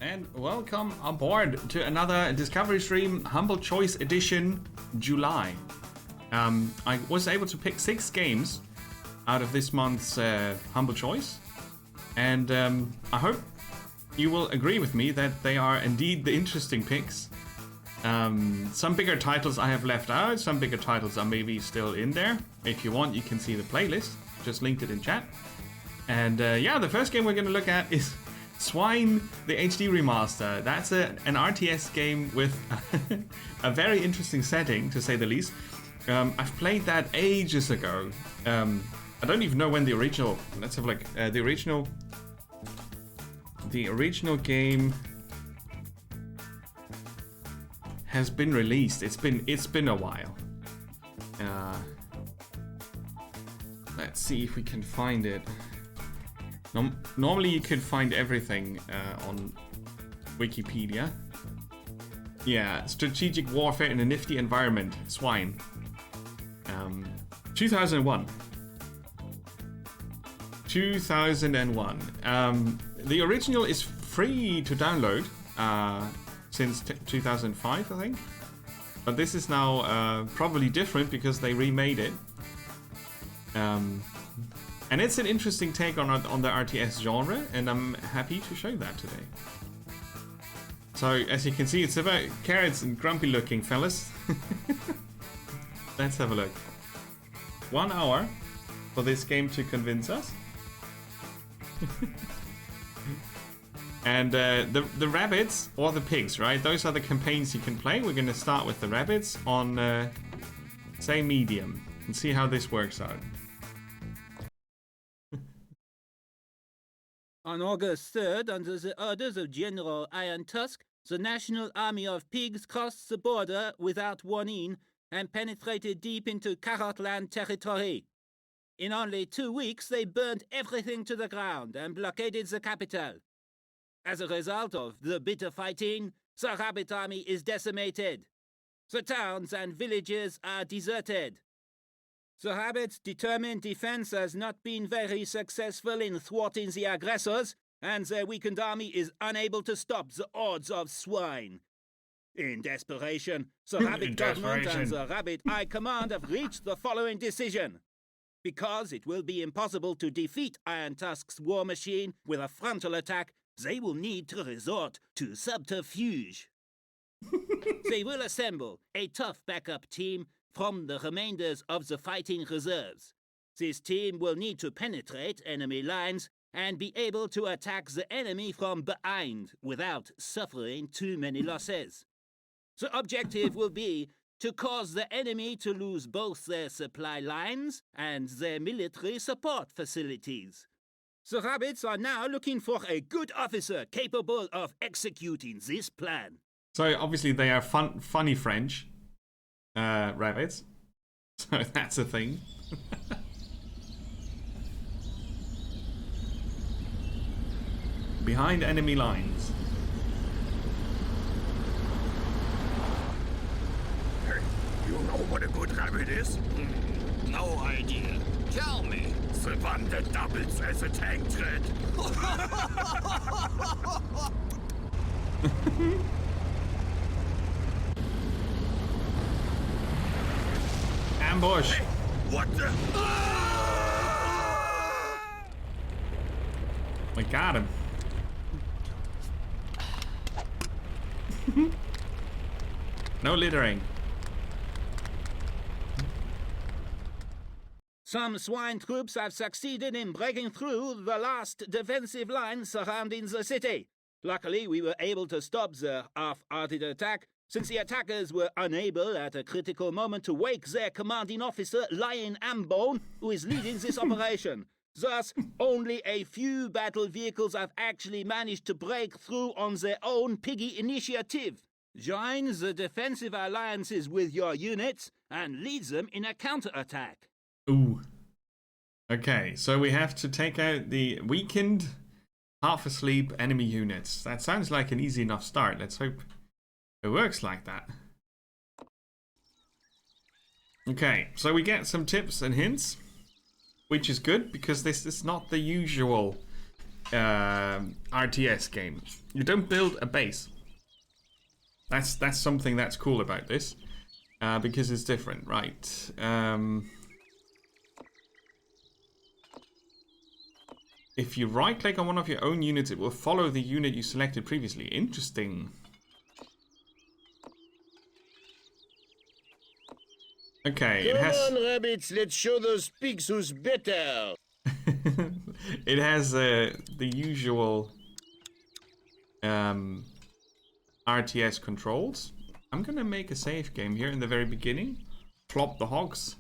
And welcome aboard to another Discovery Stream Humble Choice Edition July. I was able to pick 6 games out of this month's Humble Choice, and I hope you will agree with me that they are indeed the interesting picks. Some bigger titles I have left out, some bigger titles are maybe still in there. If you want, you can see the playlist, just linked it in chat. And yeah, the first game we're going to look at is S.W.I.N.E, the HD Remaster. That's an RTS game with a very interesting setting, to say the least. I've played that ages ago. I don't even know when the original... Let's have a look. The original game has been released. It's been a while. Let's see if we can find it. Normally you could find everything on Wikipedia. Yeah, strategic warfare in a nifty environment. S.W.I.N.E. 2001. 2001. The original is free to download since 2005, I think. But this is now probably different because they remade it. And it's an interesting take on the RTS genre, and I'm happy to show that today. So, as you can see, it's about carrots and grumpy looking fellas. Let's have a look. 1 hour for this game to convince us. And the rabbits, or the pigs, right? Those are the campaigns you can play. We're going to start with the rabbits on, say, medium, and see how this works out. On August 3rd, under the orders of General Iron Tusk, the National Army of Pigs crossed the border without warning and penetrated deep into Carrotland territory. In only 2 weeks, they burned everything to the ground and blockaded the capital. As a result of the bitter fighting, the rabbit army is decimated. The towns and villages are deserted. The rabbits' determined defense has not been very successful in thwarting the aggressors, and their weakened army is unable to stop the hordes of swine. In desperation, the rabbit government and the rabbit high command have reached the following decision. Because it will be impossible to defeat Iron Tusk's war machine with a frontal attack, they will need to resort to subterfuge. They will assemble a tough backup team from the remainders of the fighting reserves. This team will need to penetrate enemy lines and be able to attack the enemy from behind without suffering too many losses. The objective will be to cause the enemy to lose both their supply lines and their military support facilities. The rabbits are now looking for a good officer capable of executing this plan. So obviously they are funny French rabbits. So that's a thing. Behind enemy lines. Hey, you know what a good rabbit is? No idea. Tell me. The one that doubles as a tank tread. Ambush. Hey, what the? We got him. No littering. Some swine troops have succeeded in breaking through the last defensive line surrounding the city. Luckily, we were able to stop the half-hearted attack, since the attackers were unable at a critical moment to wake their commanding officer, Lion Ambone, who is leading this operation. Thus, only a few battle vehicles have actually managed to break through on their own piggy initiative. Join the defensive alliances with your units and lead them in a counterattack. Ooh. Okay, so we have to take out the weakened, half-asleep enemy units. That sounds like an easy enough start. Let's hope it works like that. Okay, so we get some tips and hints, which is good because this is not the usual RTS game. You don't build a base. That's something that's cool about this, because it's different, right? If you right-click on one of your own units, it will follow the unit you selected previously. Interesting. Okay, Come on, rabbits, let's show those pigs who's better. it has the usual RTS controls. I'm gonna make a save game here in the very beginning. Flop the hogs,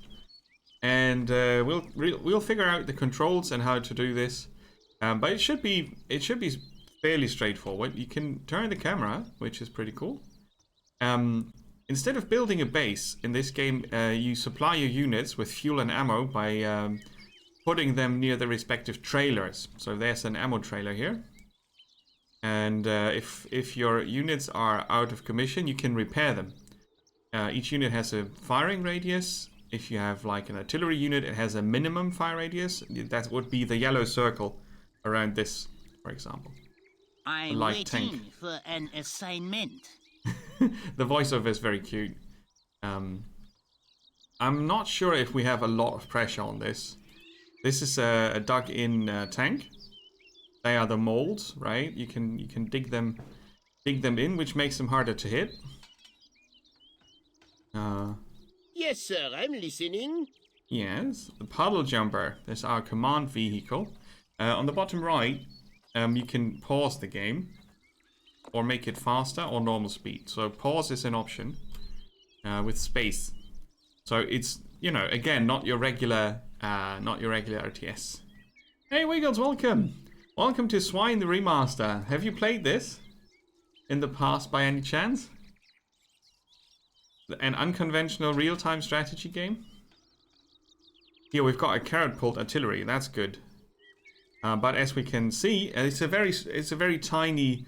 and we'll figure out the controls and how to do this. But it should be fairly straightforward. You can turn the camera, which is pretty cool. Instead of building a base in this game, you supply your units with fuel and ammo by putting them near the respective trailers. So there's an ammo trailer here. And if your units are out of commission, you can repair them. Each unit has a firing radius. If you have like an artillery unit, it has a minimum fire radius. That would be the yellow circle around this, for example. I'm waiting for an assignment. The voiceover is very cute. I'm not sure if we have a lot of pressure on this. This is a dug-in tank. They are the molds, right? You can dig them in, which makes them harder to hit. Yes, sir, I'm listening. Yes, the puddle jumper. That's our command vehicle. On the bottom right, you can pause the game, or make it faster or normal speed. So pause is an option with space. So it's, you know, again, not your regular RTS. Hey Wiggles, welcome. Welcome to S.W.I.N.E, the Remaster. Have you played this in the past by any chance? An unconventional real-time strategy game? Here we've got a carrot-pulled artillery. That's good. But as we can see, it's a very tiny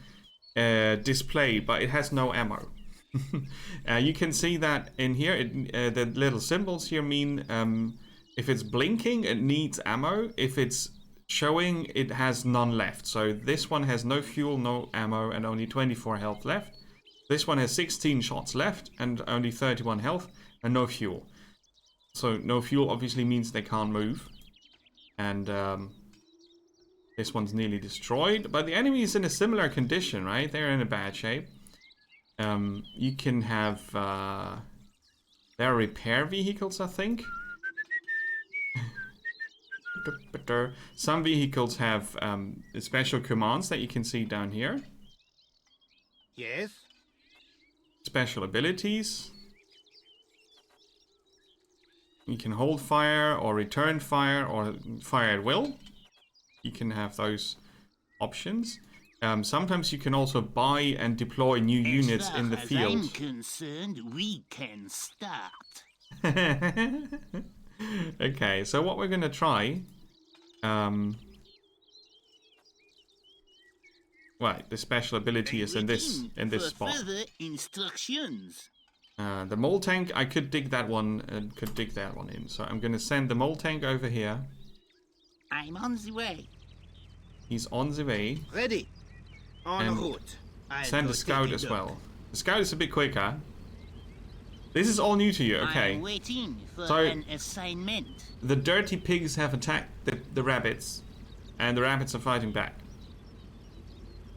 display, but it has no ammo. You can see that in here. The little symbols here mean if it's blinking, it needs ammo. If it's showing, it has none left. So this one has no fuel, no ammo, and only 24 health left. This one has 16 shots left and only 31 health and no fuel. So no fuel obviously means they can't move. And this one's nearly destroyed. But the enemy is in a similar condition, right? They're in a bad shape. You can have... there are repair vehicles, I think. Some vehicles have special commands that you can see down here. Yes? Special abilities. You can hold fire or return fire or fire at will. You can have those options. Sometimes you can also buy and deploy new units in the field. As I'm concerned, we can start. Okay, so what we're gonna try. Right, the special ability is in this spot. Further instructions. The mole tank, I could dig that one in. So I'm gonna send the mole tank over here. I'm on the way. He's on the way. Ready. En route. Send the scout as well. The scout is a bit quicker. This is all new to you, okay? I'm waiting for So, an assignment. The dirty pigs have attacked the rabbits, and the rabbits are fighting back.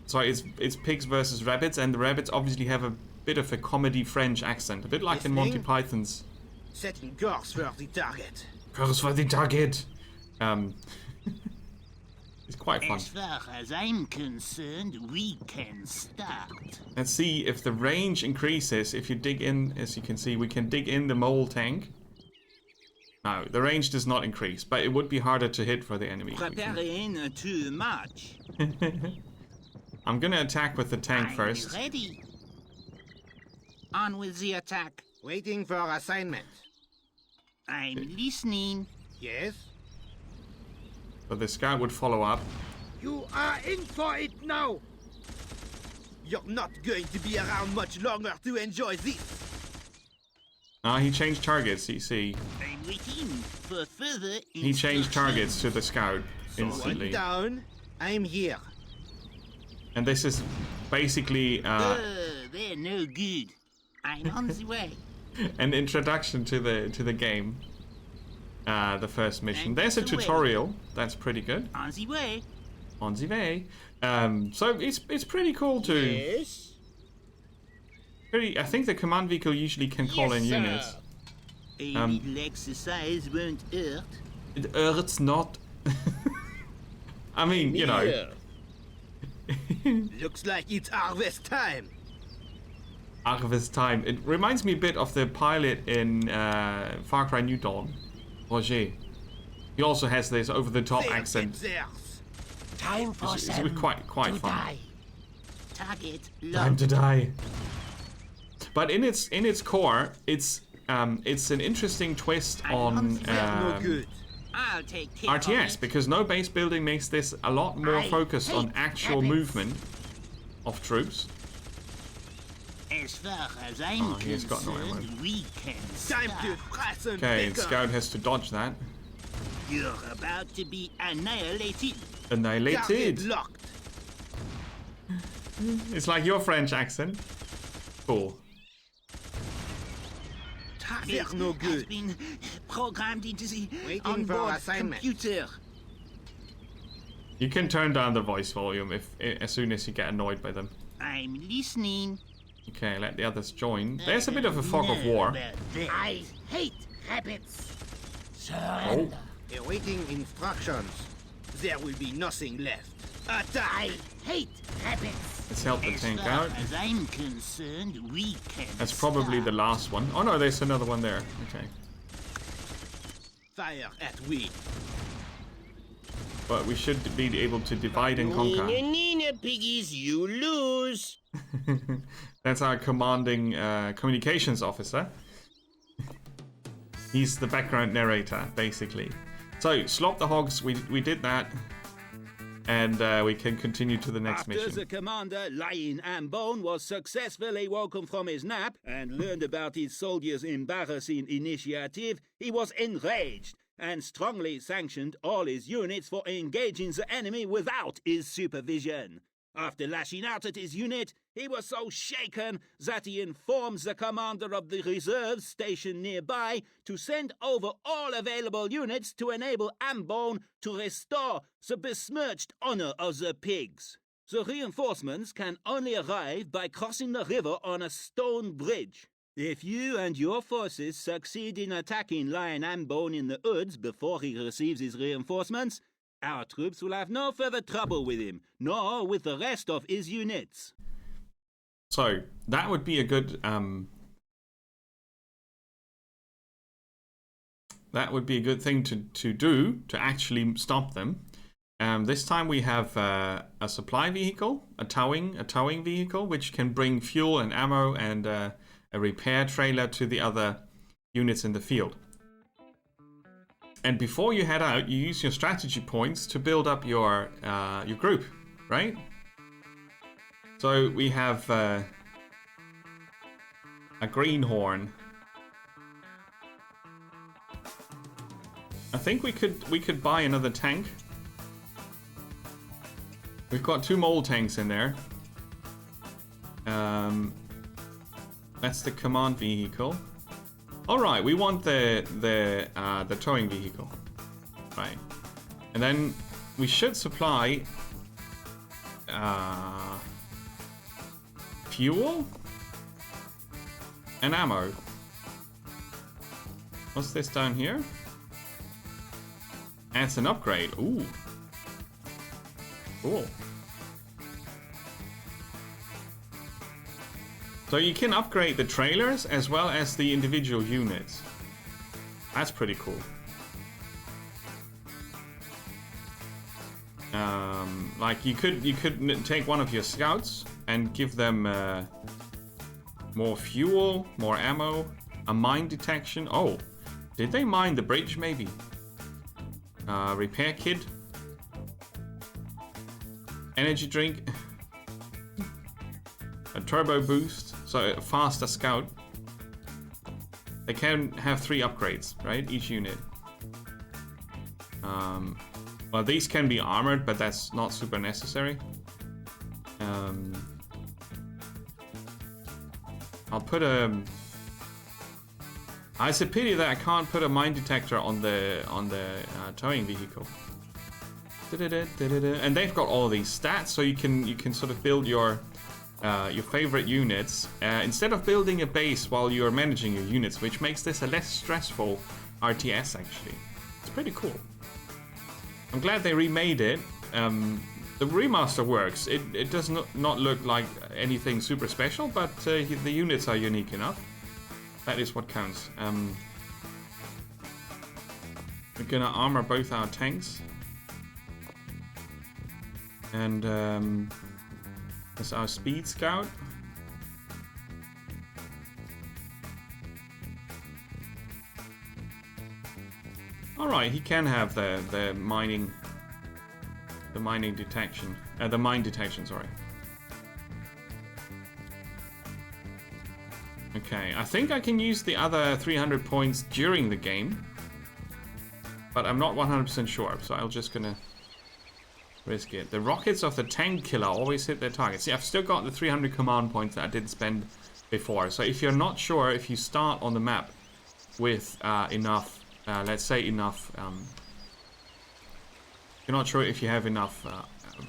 So it's pigs versus rabbits, and the rabbits obviously have a bit of a comedy French accent, a bit like in Monty Python's. Setting course for the target. Course for the target. It's quite fun. As far as I'm concerned, we can start. Let's see if the range increases. If you dig in, as you can see, we can dig in the mole tank. No, the range does not increase, but it would be harder to hit for the enemy. Preparing to march. I'm gonna attack with the tank I'm first. ready. On with the attack. Waiting for assignment. I'm listening. Yes? But the scout would follow up. You are in for it now! You're not going to be around much longer to enjoy this! Ah, he changed targets, you see. I'm waiting for further instructions. He changed targets to the scout One instantly. down. I'm here. And this is basically They're no good. I'm on the way. an introduction to the game. The first mission. There's a That's the way. tutorial. That's pretty good. On the way. On the way. So it's pretty cool to. Yes? I think the command vehicle usually can call in units. A little exercise won't hurt. It hurts not. I mean, you know. Here. Looks like it's harvest time. Harvest time. It reminds me a bit of the pilot in Far Cry New Dawn, Roger. He also has this over-the-top accent. Theirs. Time for It's some quite to fun. die. Target Time locked. to die. But in its core, it's an interesting twist on No good. I'll take care of RTS it. because no base building makes this a lot more I focused on hate actual habits. movement of troops. As far as I'm he's got no ammo. concerned, we can Time start. to fasten Okay, bigger. Scout has to dodge that. You're about to be annihilated. Annihilated. Target locked. It's like your French accent. Cool. They're no Has good. been programmed into the Waiting for onboard assignment. computer. You can turn down the voice volume as soon as you get annoyed by them. I'm listening. Okay, let the others join. There's a bit of a fog of war. I hate rabbits. Oh, Awaiting instructions. There will be nothing left. Attack! hate rabbits. let's help the As tank far out. as I'm concerned, we can That's probably the last one. Oh no, there's another one there. Okay. Fire at will. But we should be able to divide and conquer. Nina, piggies, you lose. That's our commanding communications officer. He's the background narrator, basically. So, slop the hogs, we did that. And we can continue to the next After mission. the commander, lying and bone, was successfully woken from his nap and learned about his soldiers' embarrassing initiative, he was enraged and strongly sanctioned all his units for engaging the enemy without his supervision. After lashing out at his unit, he was so shaken that he informed the commander of the reserves stationed nearby to send over all available units to enable Ambone to restore the besmirched honor of the pigs. The reinforcements can only arrive by crossing the river on a stone bridge. If you and your forces succeed in attacking Lion Ambone in the woods before he receives his reinforcements, our troops will have no further trouble with him, nor with the rest of his units. So, that would be a good... that would be a good thing to do, to actually stop them. This time we have a supply vehicle, a towing vehicle, which can bring fuel and ammo and a repair trailer to the other units in the field. And before you head out, you use your strategy points to build up your group, right? So we have a greenhorn. I think we could buy another tank. We've got 2 mole tanks in there. That's the command vehicle. All right, we want the towing vehicle, right? And then we should supply fuel and ammo. What's this down here? Adds an upgrade. Ooh, cool. So you can upgrade the trailers as well as the individual units. That's pretty cool. Like you could take one of your scouts and give them more fuel, more ammo, a mine detection. Oh, did they mine the bridge maybe? Repair kit, energy drink, a turbo boost, so a faster scout. They can have 3 upgrades, right? Each unit. Well, these can be armored, but that's not super necessary. I'll put a... It's a pity that I can't put a mine detector on the towing vehicle. And they've got all these stats, so you can sort of build your favorite units instead of building a base while you're managing your units, which makes this a less stressful RTS actually. It's pretty cool. I'm glad they remade it. The remaster works. It does not look like anything super special, but the units are unique enough. That is what counts. We're gonna armor both our tanks. And that's our speed scout. Alright, he can have the mining detection. The mine detection, sorry. Okay, I think I can use the other 300 points during the game. But I'm not 100% sure, so I'm just gonna risk it. The rockets of the tank killer always hit their targets. See, I've still got the 300 command points that I didn't spend before. So if you're not sure, if you start on the map with enough, let's say enough, you're not sure if you have enough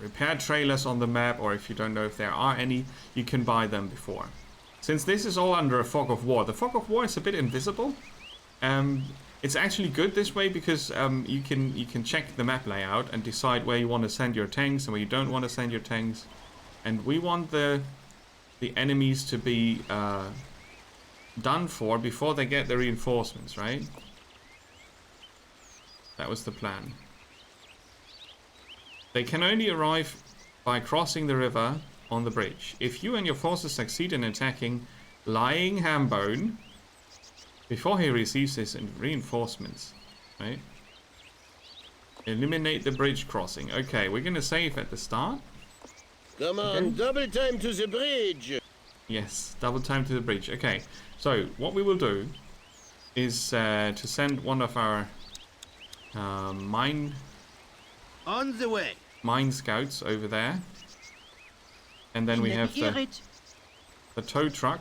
repair trailers on the map, or if you don't know if there are any, you can buy them before. Since this is all under a fog of war, the fog of war is a bit invisible. It's actually good this way because you can check the map layout and decide where you want to send your tanks and where you don't want to send your tanks. And we want the enemies to be done for before they get the reinforcements, right? That was the plan. They can only arrive by crossing the river on the bridge. If you and your forces succeed in attacking Lying Hambone before he receives his reinforcements, right? Eliminate the bridge crossing. Okay, we're gonna save at the start. Come on, double time to the bridge. Yes, double time to the bridge. Okay, so what we will do is to send one of our mine On the way. scouts over there, and then we have the tow truck.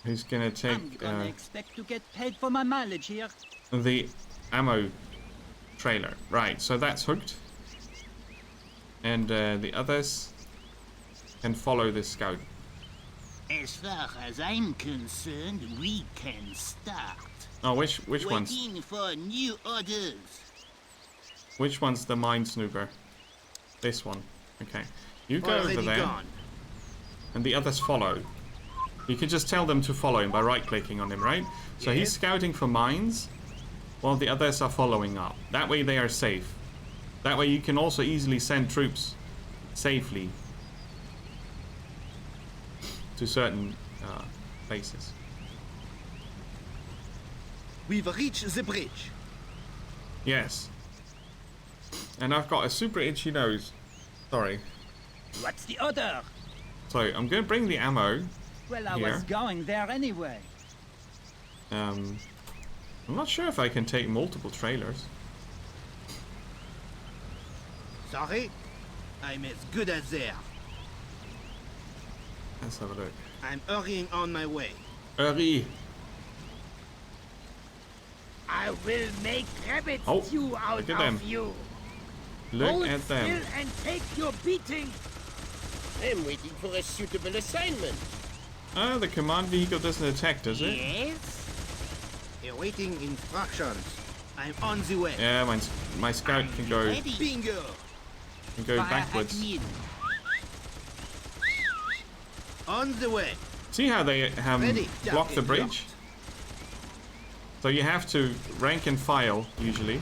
Who's gonna take I'm gonna expect to get paid for my mileage here. the ammo trailer. Right, so that's hooked. And the others can follow this scout. As far as I'm concerned, we can start. Oh, which one's? Waiting for new orders. Which one's the mine snooper? This one. Okay. You go Already over there. gone. And the others follow. You can just tell them to follow him by right-clicking on him, right? So he's scouting for mines, while the others are following up. That way they are safe. That way you can also easily send troops safely to certain places. We've reached the bridge. Yes. And I've got a super itchy nose. Sorry. What's the order? So I'm going to bring the ammo. Well, I Here. was going there anyway. I'm not sure if I can take multiple trailers. Sorry? I'm as good as there. Let's have a look. I'm hurrying on my way. Hurry! I will make rabbit Oh, stew out look at them. of you. Look Hold at them. still and take your beating. I'm waiting for a suitable assignment. Ah, the command vehicle doesn't attack, does it? Yes? Awaiting instructions. I'm on the way. Yeah, my scout can go Bingo! backwards. On the way. See how they Ready, block the target bridge? locked. So you have to rank and file usually.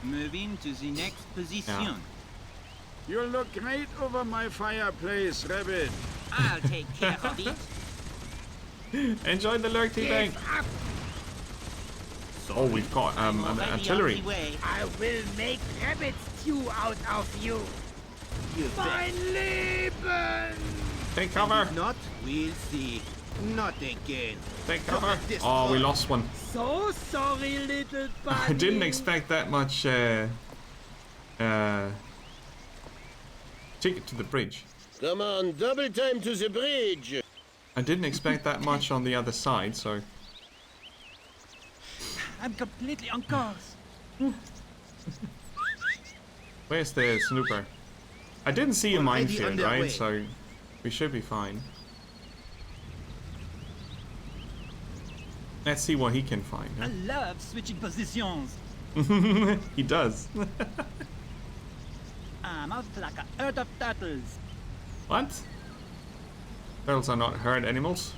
Moving to the next position. Yeah. You look great over my fireplace, Rabbit. I'll take care of it. Enjoy the lurk bank. Give up. Oh, we've got an Already artillery. on the way. I will make rabbit stew out of you. You Mein Leben! Take cover. If not, we'll see. Not again. Take cover. Oh, we lost one. So sorry, little buddy. I didn't expect that much ticket to the bridge. Come on, double time to the bridge. I didn't expect that much on the other side, so... I'm completely on course. Where's the snooper? I didn't see a Already minefield, underway. right? So we should be fine. Let's see what he can find. I love switching positions. He does. I'm off like a herd of turtles. What? Turtles are not herd animals.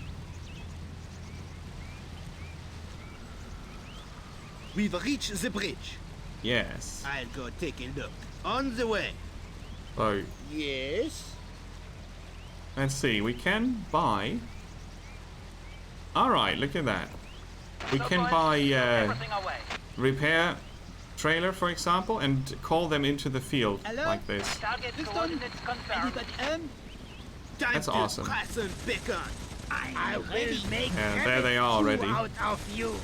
We've reached the bridge. Yes. I'll go take a look. On the way. So Yes? let's see. We can buy. All right. Look at that. We can buy repair trailer, for example, and call them into the field Hello? like this. Houston, anybody Time That's to awesome. press and beacon. I ready. will make Yeah, there they are already. out of you.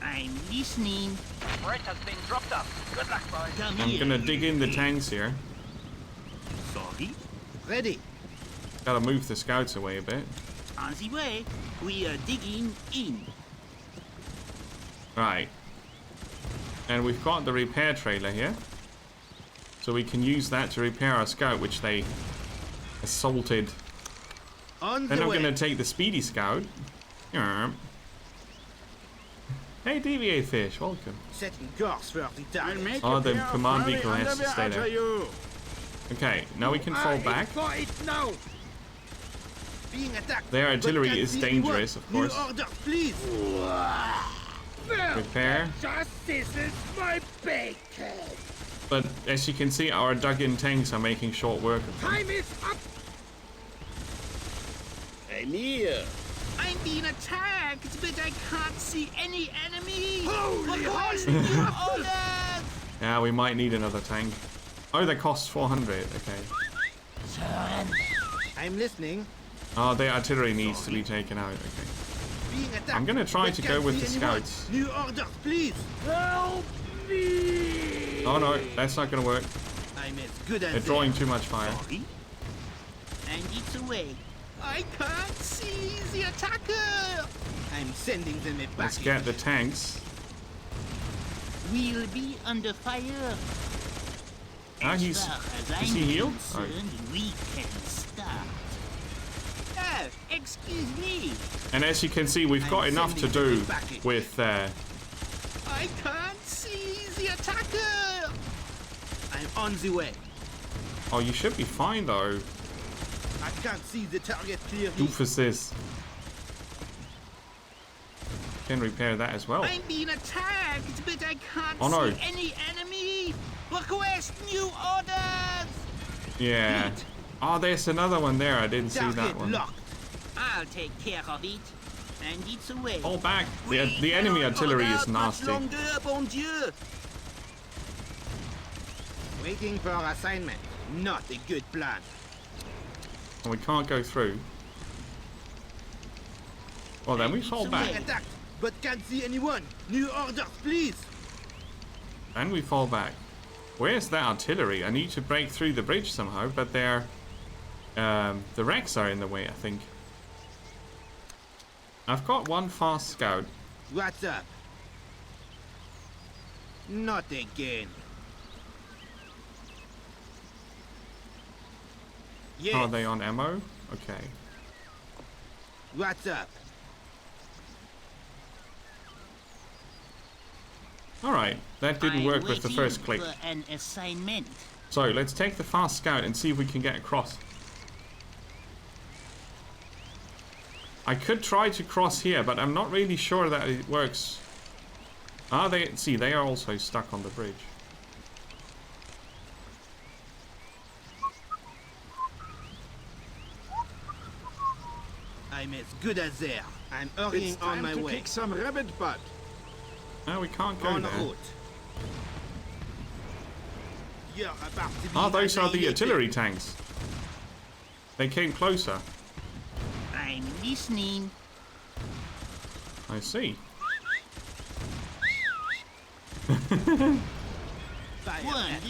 I'm listening. Threat has been dropped up. Good luck, boys. Come I'm here. gonna dig in the tanks here. Sorry. Ready. Gotta move the scouts away a bit. On the way. We are digging in. Right. And we've got the repair trailer here. So we can use that to repair our scout, which they assaulted. On Then the I'm way. gonna take the speedy scout. Yeah. Hey, Deviate Fish, welcome. Setting course for the I'll target. make Oh, a the pair of command furry vehicle has to underwear stay after there. you. Okay, now we can fall back. For it now. Being attacked. Their but artillery can't is see dangerous, anyone. of course. New order, please. Repair. Justice is my bacon. But as you can see, our dug-in tanks are making short work of them. Time is up. I'm here. I'm being attacked, but I can't see any enemy. Holy Request holy. new orders. Yeah, we might need another tank. Oh, that costs 400. Okay. I'm listening. Oh, the artillery needs to be taken out. Okay. Being attacked. I'm gonna try but to can't go with see the anyone. scouts. New order, please. Help me. Oh no, that's not gonna work. I'm as good as They're drawing too much fire. Sorry. And it's away. I can't see the attacker. I'm sending them a Let's package. get the tanks. We'll be under fire. Ah, As he's... far as is I'm he healed? concerned, we can start. Oh, excuse me. And as you can see, we've got I'm enough to sending do them a package. with... I can't see the attacker. I'm on the way. Oh, you should be fine though. I can't see the target clearly. Doofuses. Can repair that as well. I'm being attacked, but I can't Oh, no. see any enemy. Request new orders. Yeah. Oh, there's another one there. I didn't see that Target one. locked. I'll take care of it. And it's away. Fall back. The enemy artillery is nasty. Bon Dieu. Waiting for assignment. Not a good plan. And we can't go through. Well, then we fall back. Attacked, but can't see anyone. New orders, please. And we fall back. Where's that artillery? I need to break through the bridge somehow, but they're... the wrecks are in the way, I think. I've got one fast scout. What's up? Not again. Yes. Are they on ammo? Okay. What's up? Alright, that didn't I'm work with the waiting first click. for an assignment. So, let's take the fast scout and see if we can get across. I could try to cross here, but I'm not really sure that it works. Ah, they are also stuck on the bridge. I'm as good as there. I'm hurrying It's on time my to way. kick some rabbit butt. No, we can't go En there. route. You're about to be Ah, those are the annihilated. artillery tanks. They came closer. I'm listening. I see. One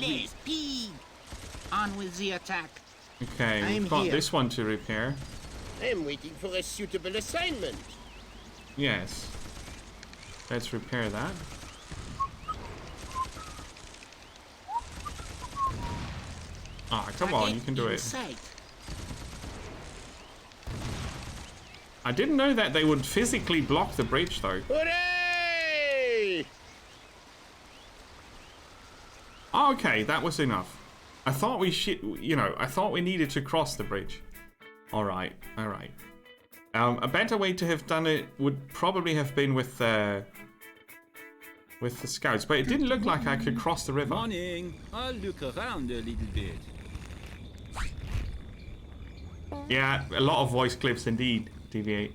less pig. On with the attack. Okay, I'm we've got here. this one to repair. I'm waiting for a suitable assignment. Yes. Let's repair that. Ah, come on, you can do in it. sight. I didn't know that they would physically block the bridge, though. Hooray! Oh, okay, that was enough. I thought we I thought we needed to cross the bridge. All right. A better way to have done it would probably have been with the scouts, but it didn't look like I could cross the river. Morning. I'll look around a little bit. Yeah, a lot of voice clips indeed, DV8.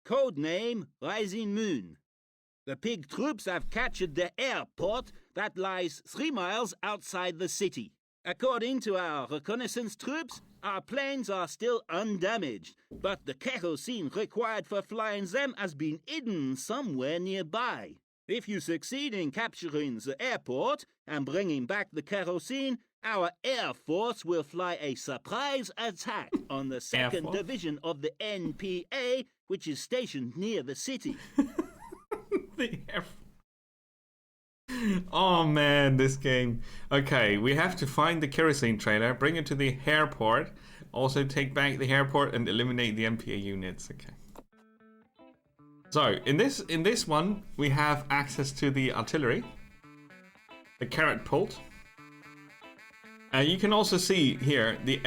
Codename Rising Moon. The pig troops have captured the airport that lies 3 miles outside the city. According to our reconnaissance troops, our planes are still undamaged, but the kerosene required for flying them has been hidden somewhere nearby. If you succeed in capturing the airport and bringing back the kerosene, our Air Force will fly a surprise attack on the 2nd Force? Division of the NPA, which is stationed near the city. The air. Oh man, this game. Okay, we have to find the kerosene trailer, bring it to the airport, also take back the airport and eliminate the MPA units. Okay. So in this one, we have access to the artillery, the carrot pult. You can also see here the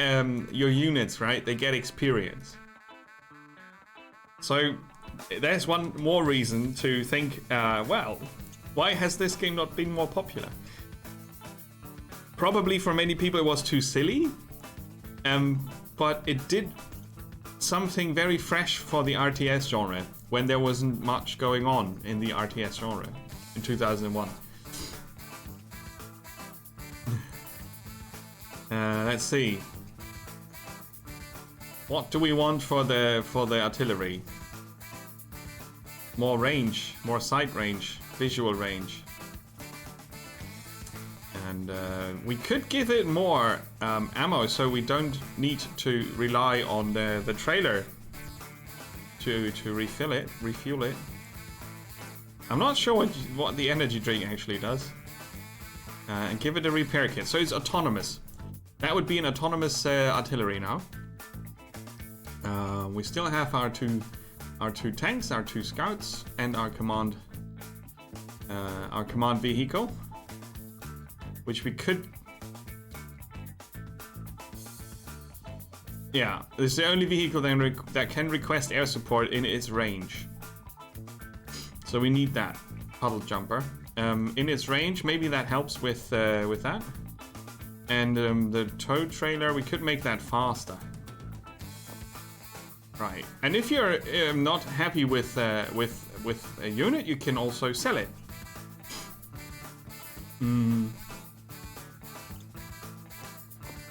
your units, right? They get experience. So there's one more reason to think, well, why has this game not been more popular? Probably for many people it was too silly, but it did something very fresh for the RTS genre when there wasn't much going on in the RTS genre in 2001. Let's see. What do we want for the artillery? More range, more sight range, visual range. And we could give it more ammo, so we don't need to rely on the trailer to refuel it. I'm not sure what the energy drink actually does. And give it a repair kit. So it's autonomous. That would be an autonomous artillery now. We still have our two tanks, our 2 scouts, and our command vehicle, which we could. Yeah, this is the only vehicle that can request air support in its range. So we need that puddle jumper in its range. Maybe that helps with that. And the tow trailer, we could make that faster. Right. And if you're not happy with a unit, you can also sell it.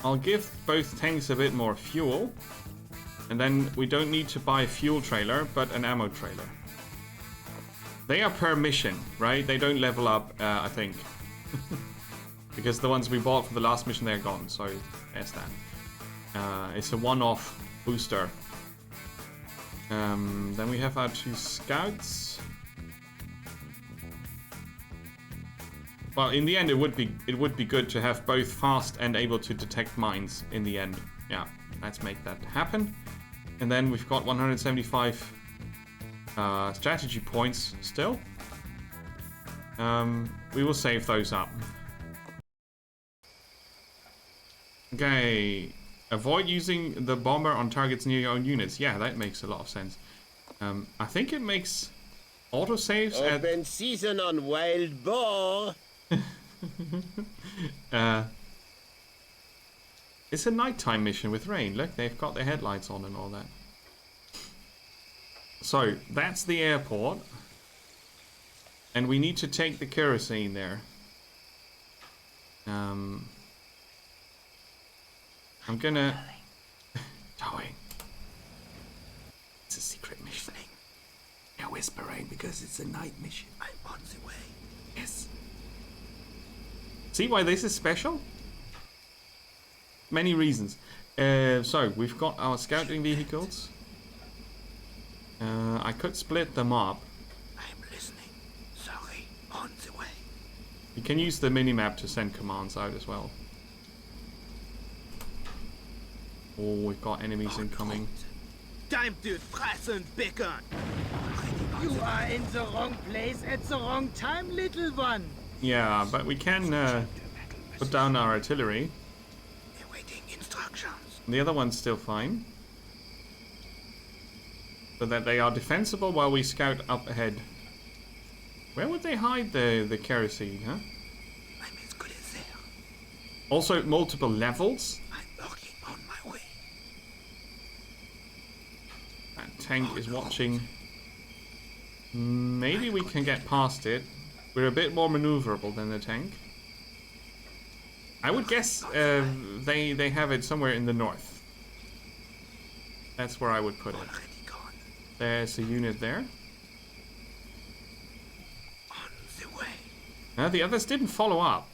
I'll give both tanks a bit more fuel, and then we don't need to buy a fuel trailer, but an ammo trailer. They are per mission, right? They don't level up, I think. Because the ones we bought for the last mission, they're gone, so there's that. It's a one-off booster. Then we have our 2 scouts. Well, in the end, it would be good to have both fast and able to detect mines in the end. Yeah, let's make that happen. And then we've got 175 strategy points still. We will save those up. Okay. Avoid using the bomber on targets near your own units. Yeah, that makes a lot of sense. I think it makes autosaves at... Open season on wild boar. It's a nighttime mission with rain. Look, they've got their headlights on and all that. So, that's the airport. And we need to take the kerosene there. I'm gonna... Towing. It's a secret mission. They're whispering because it's a night mission. I'm on the way. Yes. See why this is special? Many reasons. So, we've got our scouting vehicles. I could split them up. I'm listening. Sorry, on the way. You can use the minimap to send commands out as well. Oh, we've got enemies incoming. Time to press and beacon. You are in the wrong place at the wrong time, little one. Yeah, but we can put down our artillery. Awaiting instructions. The other one's still fine. So that they are defensible while we scout up ahead. Where would they hide the kerosene, huh? I'm as good as there. Also, multiple levels. I'm working on my way. That tank is watching. Maybe we can get past it. We're a bit more maneuverable than the tank. I would guess they have it somewhere in the north. That's where I would put it. There's a unit there. On the way. Now the others didn't follow up.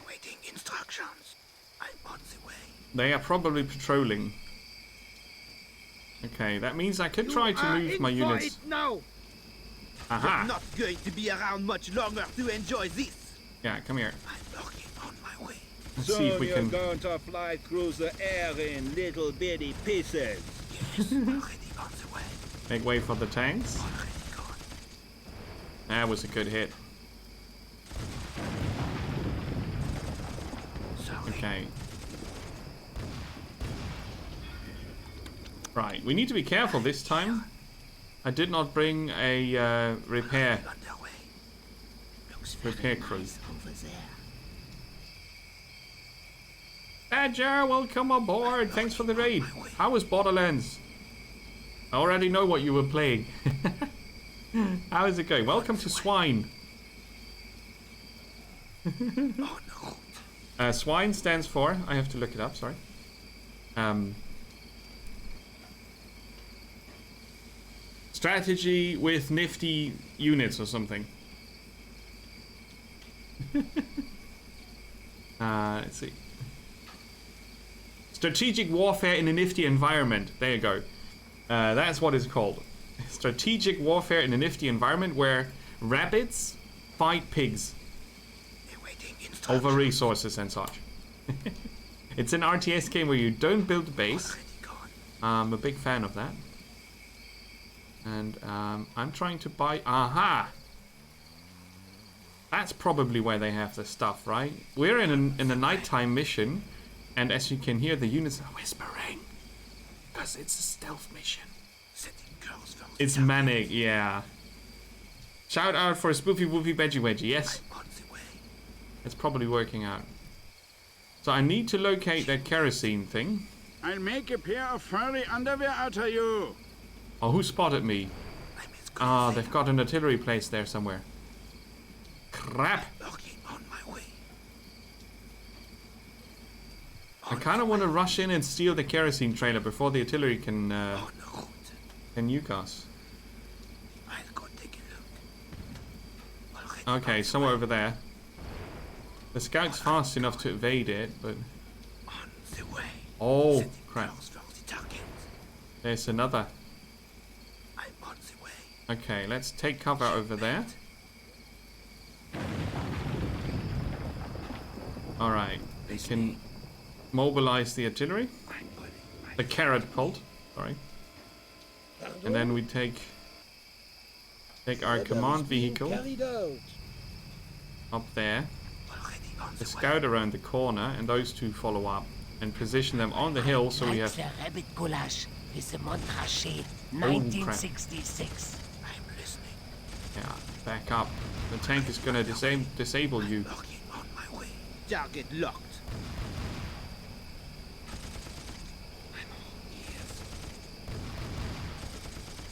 Awaiting instructions. I'm on the way. They are probably patrolling. Okay, that means I could try to move my units. Now. Aha! You're not going to be around much longer to enjoy this. Yeah, come here. I'm working on my way. Let's see if we can. going to fly through the air in little bitty pieces. Yes, already on the way. Make way for the tanks. Already gone. That was a good hit. Sorry. Okay. Right, we need to be careful this time. I did not bring a repair Underway. Looks crew. over there. Badger, welcome aboard. Thanks for the raid. How was Borderlands? I already know what you were playing. How is it going? Welcome to S.W.I.N.E. S.W.I.N.E stands for, I have to look it up, sorry. Strategy with nifty units or something. Let's see. Strategic warfare in a nifty environment. There you go. That's what it's called. Strategic warfare in a nifty environment where rabbits fight pigs over resources and such. It's an RTS game where you don't build a base. I'm a big fan of that. And I'm trying to buy... Aha! That's probably where they have the stuff, right? We're in a nighttime mission. And as you can hear, the units are whispering. Because it's a stealth mission. It's manic, yeah. Shout out for Spoofy Woofy Veggie Wedgie, yes. It's probably working out. So I need to locate that kerosene thing. I'll make a pair of furry underwear out of you. Oh, who spotted me? Ah, they've got an artillery place there somewhere. Crap! I kind of want to rush in and steal the kerosene trailer before the artillery can nuke us. Okay, somewhere over there. The scout's fast enough to evade it, but... Oh, crap. There's another. Okay, let's take cover over there. Alright, we can mobilize the artillery. The carrot bolt, sorry. And then we take our command vehicle up there. The scout around the corner, and those two follow up and position them on the hill so we have... Rabbit goulash is a Montrachet, crap. 1966. I'm listening. Yeah, back up. The tank is gonna disable you. Working on my way. Target locked.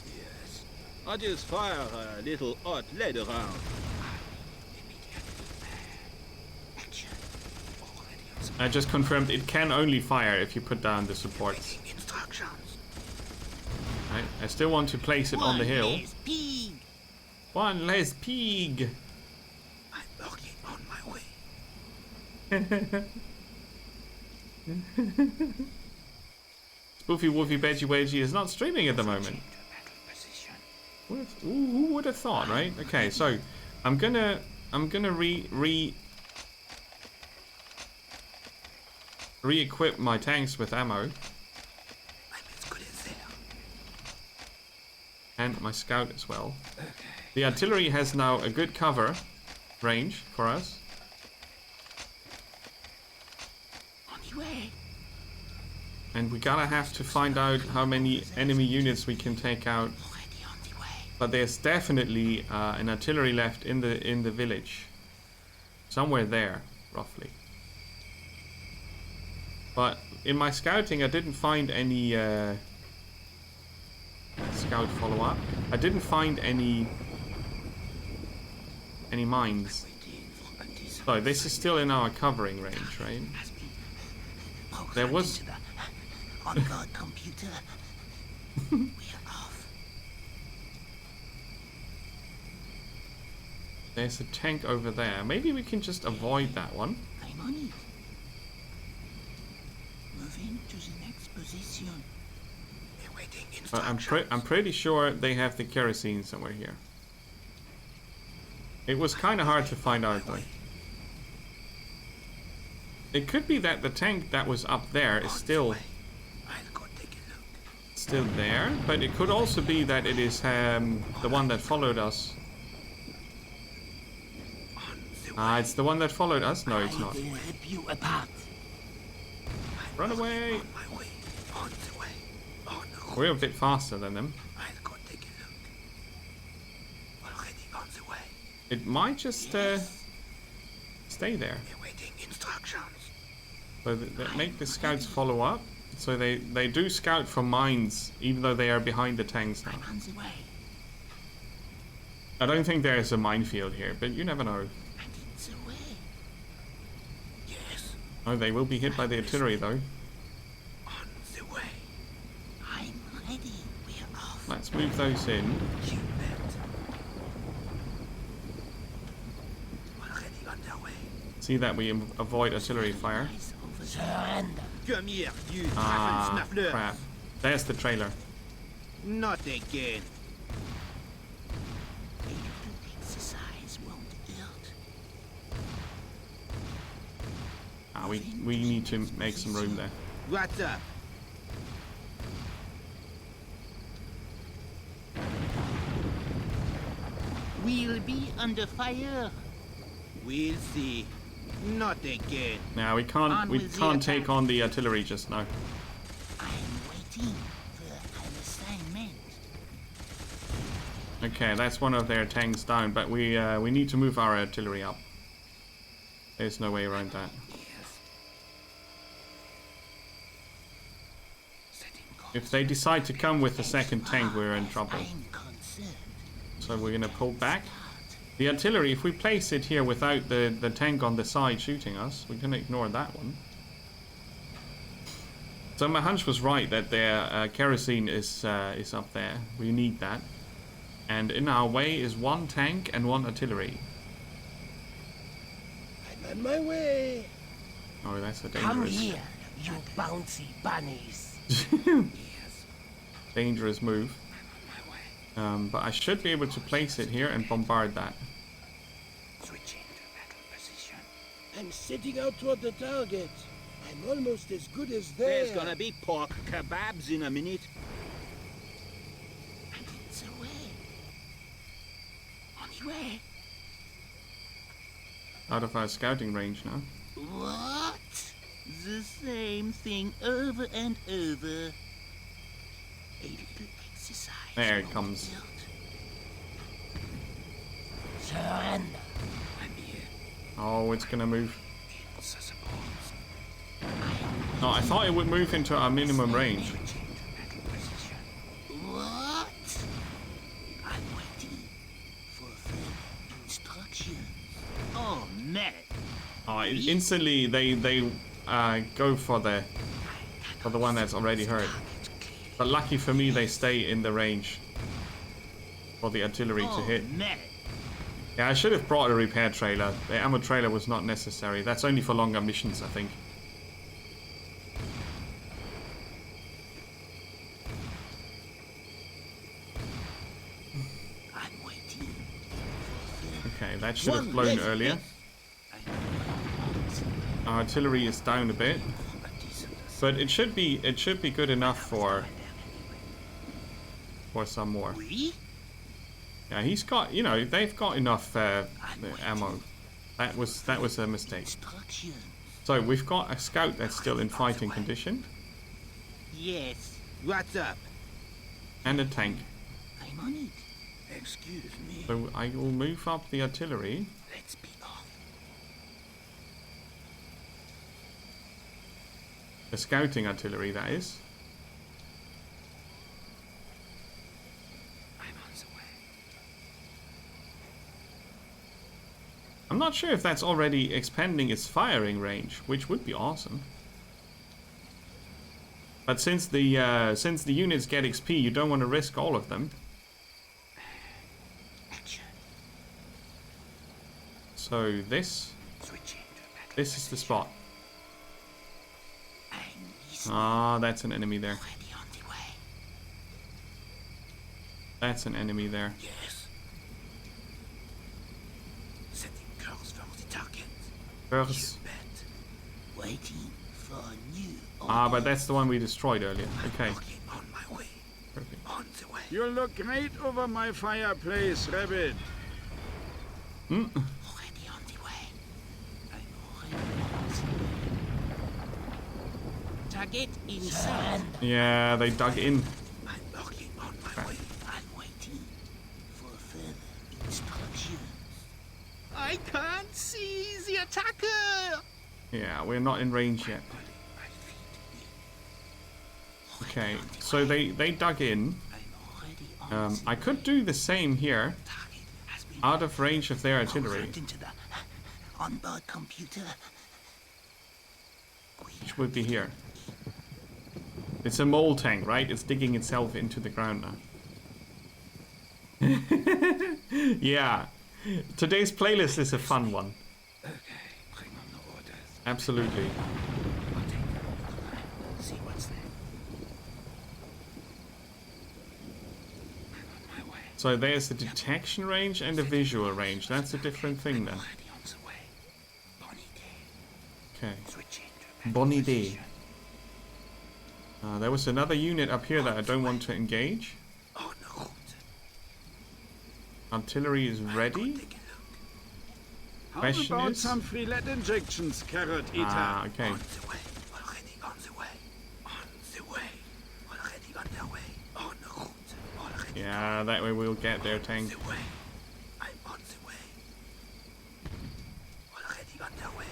Yes. I just fire a little hot lead around. Action. I just confirmed it can only fire if you put down the supports. Instructions. Right. I still want to place it on the hill. Less pig. One less pig. I'm working on my way. Spoofy Woofy Veggie Wedgie is not streaming at the moment. Who would have thought, right? Okay, so I'm gonna re-equip my tanks with ammo. I'm as good as there. And my scout as well. The artillery has now a good cover range for us. On the way. And we gotta have to find out how many enemy units we can take out. Already on the way. But there's definitely an artillery left in the village. Somewhere there, roughly. But in my scouting I didn't find any scout follow-up. I didn't find any mines. So this is still in our covering range, right? There was On-board computer. We're off. There's a tank over there. Maybe we can just avoid that one. I'm on it. Moving to the next position. Awaiting But instructions. I'm pretty sure they have the kerosene somewhere here. It was kind of hard to find out though. It could be that the tank that was up there is still I'll go take a look. still there, but it could also be that it is the one that followed us. It's the one that followed us. No, it's not. I will rip you apart. Run away! On my way. On the way. On the road. We're a bit faster than them. I'll go take a look. Already on the way. It might just stay there. Awaiting instructions. So make the scouts follow up. So they do scout for mines, even though they are behind the tanks now. I'm on the way. I don't think there is a minefield here, but you never know. And it's away. Yes. Oh, they will be hit by the artillery though. On the way. I'm ready. We're off. Let's move those in. You bet. Already on their way. See that we avoid artillery fire. Eyes over surrender. Come here, you Ah, Waffensnaffler. crap. There's the trailer. Not again. A little exercise won't hurt. We need to make some room there. What's up? We'll be under fire. We'll see. Not again. Now we On can't with the take attack. on the artillery just now. I'm waiting for an assignment. Okay, that's one of their tanks down, but we need to move our artillery up. There's no way around that. If they decide to come with the second tank, we're in trouble. I'm concerned. So we're gonna pull back. The artillery, if we place it here without the tank on the side shooting us, we can ignore that one. So my hunch was right that their kerosene is up there. We need that. And in our way is one tank and one artillery. I'm on my way. Oh, that's a Come dangerous, here, you bouncy bunnies. dangerous move. But I should be able to place it here and bombard that. Switching to battle position. I'm setting out toward the target. I'm almost as good as there. There's gonna be pork kebabs in a minute. And it's away. On the way. Out of our scouting range now. What? The same thing over and over. A little exercise. There it won't comes. hurt. Surrender. I'm here. Oh, it's gonna move. It's a support. No, I thought it would move into our minimum range. Switching to battle position. What? I'm waiting for further instructions. Oh man, Oh, instantly they go for the one that's already hurt. But lucky for me, they stay in the range for the artillery to hit. Man. Yeah, I should have brought a repair trailer. The ammo trailer was not necessary. That's only for longer missions, I think. I'm waiting. Okay, that should have blown earlier. Our artillery is down a bit, but it should be good enough for some more. Yeah, he's got, you know, they've got enough ammo. That was a mistake. So we've got a scout that's still in fighting condition. Yes, What's up? And a tank. I'm on it. Excuse me. So I will move up the artillery. Let's be off. The scouting artillery, that is. I'm on the way. I'm not sure if that's already expanding its firing range, which would be awesome. But since the units get XP, you don't want to risk all of them. Action. So this is the spot. I'm listening. Ah, that's an enemy there. Already on the way. That's an enemy there. Yes. Setting course for the target. First. Bet. Waiting for new. Ah, but that's the one we destroyed earlier. Okay. On my way. Perfect. On the way. You look great over my fireplace, Rabbit. Already on the way. I'm already on the way. Target inside. Yeah, they dug in. I'm working on my way. I'm waiting for further instructions. I can't see the attacker. Yeah, we're not in range yet. Okay, so they dug in. I'm already on I could do the same here, target. Has been out of range of their artillery, programmed into the onboard computer. which would be here. It's a mole tank, right? It's digging itself into the ground now. Yeah, today's playlist is a fun one. Okay, bring on the orders. Absolutely. I'll take it. See what's there. I'm on my way. So there's the detection range and the visual range. That's a different thing then. Already on the way. Bonnie day. Okay. Switching to Bonnie day. There was another unit up here that I don't want to engage. On route. Artillery is ready. Take a look. How Question about is- some free lead injections, Carrot Eater? Ah, okay. On the way. Already on the way. On the way. Already on their way. On route. Already Yeah, that way we'll get their tank. on the way. I'm on the way. Already on their way.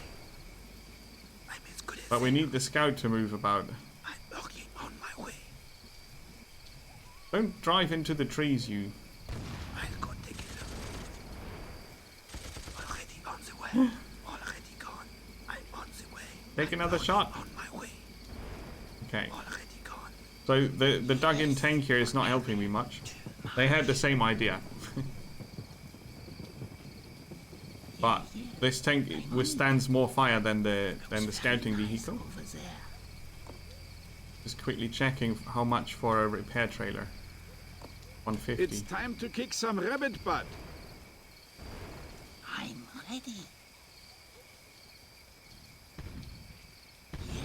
I'm as good as But we need the scout to move about. I'm working on my way. Don't drive into the trees, you. I'll go take a look. Already on the way. Already gone. I'm on the way. Take another shot. On my way. Okay. Already gone. So the dug-in tank here is not helping me much. They had the same idea. But this tank withstands more fire than the scouting vehicle. Over there. Just quickly checking how much for a repair trailer. 150. It's time to kick some rabbit butt. I'm ready.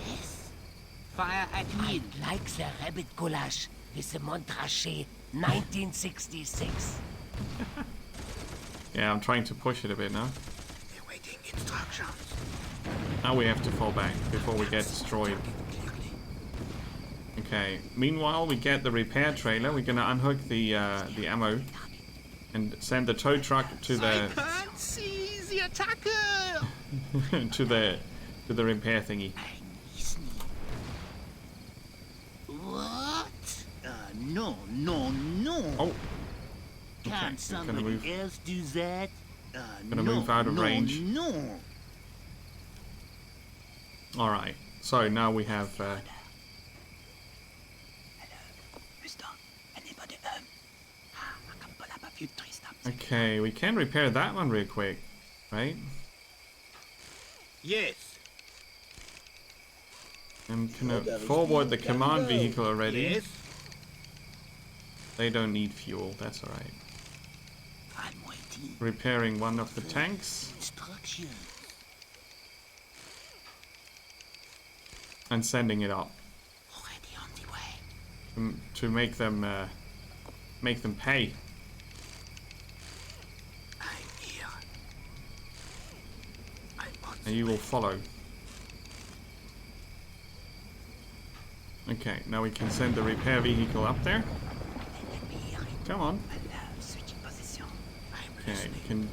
Yes. Fire at will. Like the rabbit goulash with the Montrachet 1966. Yeah, I'm trying to push it a bit now. Awaiting instructions. Now we have to fall back before we get destroyed. Clearly. Okay. Meanwhile, we get the repair trailer. We're gonna unhook the ammo and send the tow truck to the Can't see the attacker. to the repair thingy. I'm listening. What? No. Oh, Can't gonna somebody move. else do that? Gonna move out of range. No. Alright, so now we have... okay, we can repair that one real quick, right? Yes. I'm gonna forward the command vehicle already. Yes. They don't need fuel, that's alright. Repairing one of the tanks. And sending it up. To make them pay. And you will follow. Okay, now we can send the repair vehicle up there. Come on. Okay, we can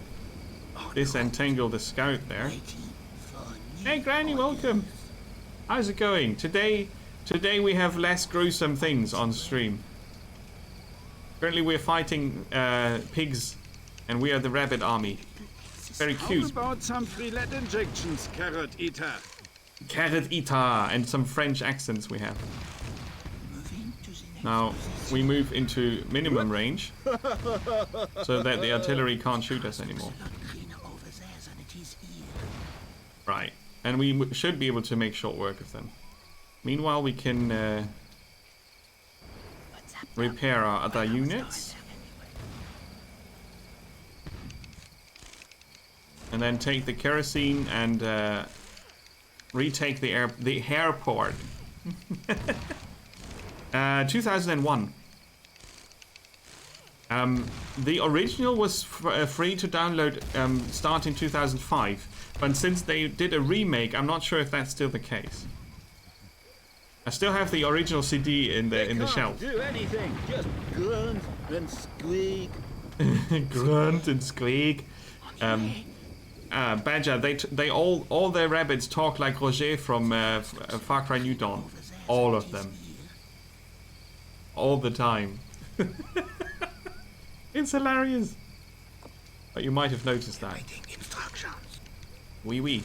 disentangle the scout there. Hey Granny, welcome! How's it going? Today we have less gruesome things on stream. Currently we're fighting pigs, and we are the rabbit army. Very cute. How about some free-let injections, Carrot Eater? Carrot Eater, and some French accents we have. Now we move into minimum range, so that the artillery can't shoot us anymore. Right, and we should be able to make short work of them. Meanwhile, we can repair our other units. And then take the kerosene and retake the airport. 2001. The original was free to download start in 2005, but since they did a remake, I'm not sure if that's still the case. I still have the original CD in the shelf. Do anything, just grunt and squeak. Grunt and squeak. Badger, they all their rabbits talk like Roger from Far Cry New Dawn. All of them. All the time. It's hilarious. But you might have noticed that. Oui, oui.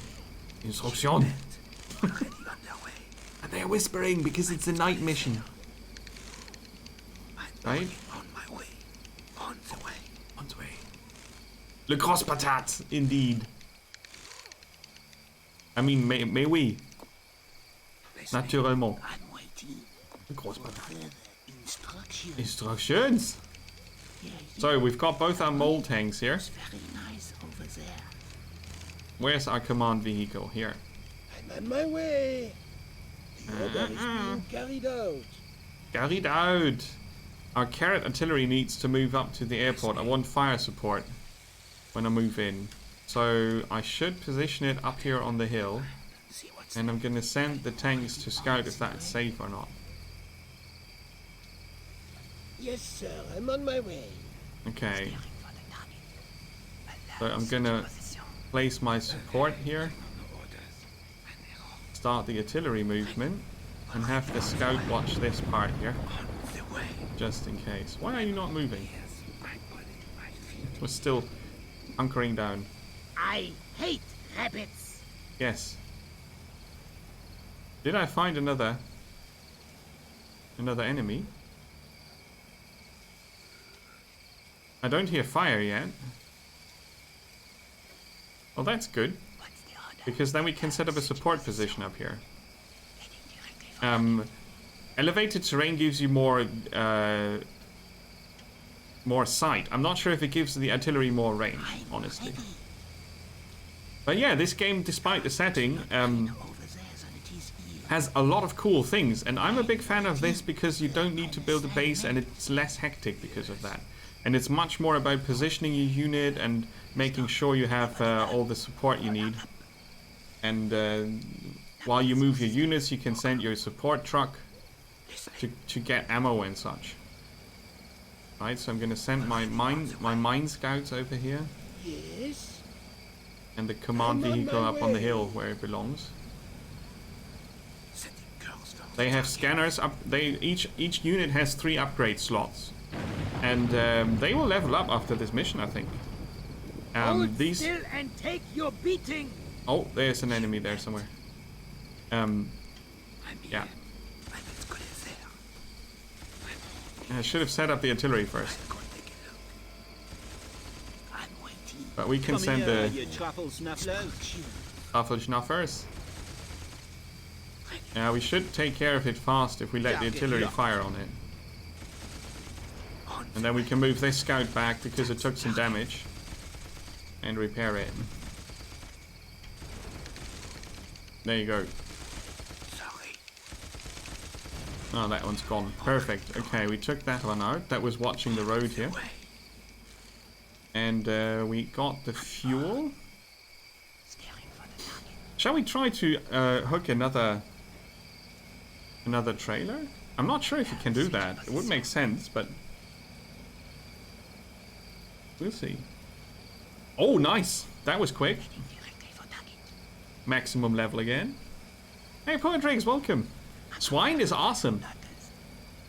Instruction. And they're whispering because it's a night mission. Right? On my way. On the way. On the way. Le grosse patate, indeed. I mean, mais oui. Naturellement. Le grosse patate. Instructions. So we've got both our mole tanks here. Where's our command vehicle? Here. I'm on my way. The order is being carried out. Carried out. Our carrot artillery needs to move up to the airport. I want fire support when I move in. So I should position it up here on the hill. And I'm going to send the tanks to scout if that's safe or not. Yes, sir. I'm on my way. Okay. So I'm going to place my support here. Start the artillery movement. And have the scout watch this part here. Just in case. Why are you not moving? We're still hunkering down. I hate rabbits. Yes. Did I find another enemy? I don't hear fire yet. Well, that's good. Because then we can set up a support position up here. Elevated terrain gives you more sight. I'm not sure if it gives the artillery more range, honestly. But yeah, this game, despite the setting, has a lot of cool things. And I'm a big fan of this because you don't need to build a base and it's less hectic because of that. And it's much more about positioning your unit and making sure you have all the support you need. And while you move your units, you can send your support truck to get ammo and such. Right, so I'm going to send my mine scouts over here. Yes. And the command vehicle up on the hill where it belongs. They have scanners up. Each unit has 3 upgrade slots, and they will level up after this mission, I think. Hold still and take your beating. Oh, there's an enemy there somewhere. Yeah. I should have set up the artillery first. But we can send the truffle snufflers. truffle schnuffers. Yeah, we should take care of it fast if we let the artillery fire on it. And then we can move this scout back because it took some damage. And repair it. There you go. Oh, that one's gone. Perfect. Okay, we took that one out. That was watching the road here. And we got the fuel. Shall we try to hook another trailer? I'm not sure if you can do that. It would make sense, but we'll see. Oh, nice. That was quick. Maximum level again. Hey, Poetrix, welcome. S.W.I.N.E is awesome.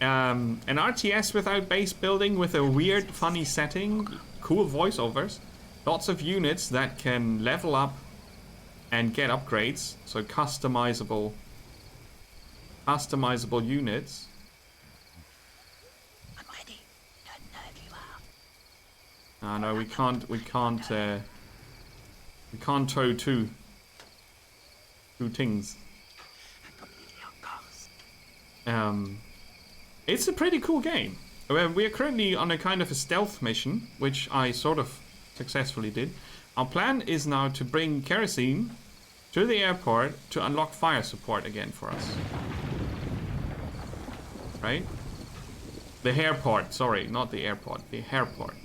An RTS without base building with a weird, funny setting, cool voiceovers, lots of units that can level up and get upgrades, so customizable units. I'm ready. Don't know if you are. No, we can't tow two things. It's a pretty cool game. We are currently on a kind of a stealth mission, which I sort of successfully did. Our plan is now to bring Kerosene to the airport to unlock fire support again for us. Right? The airport, sorry, not the airport, the airport.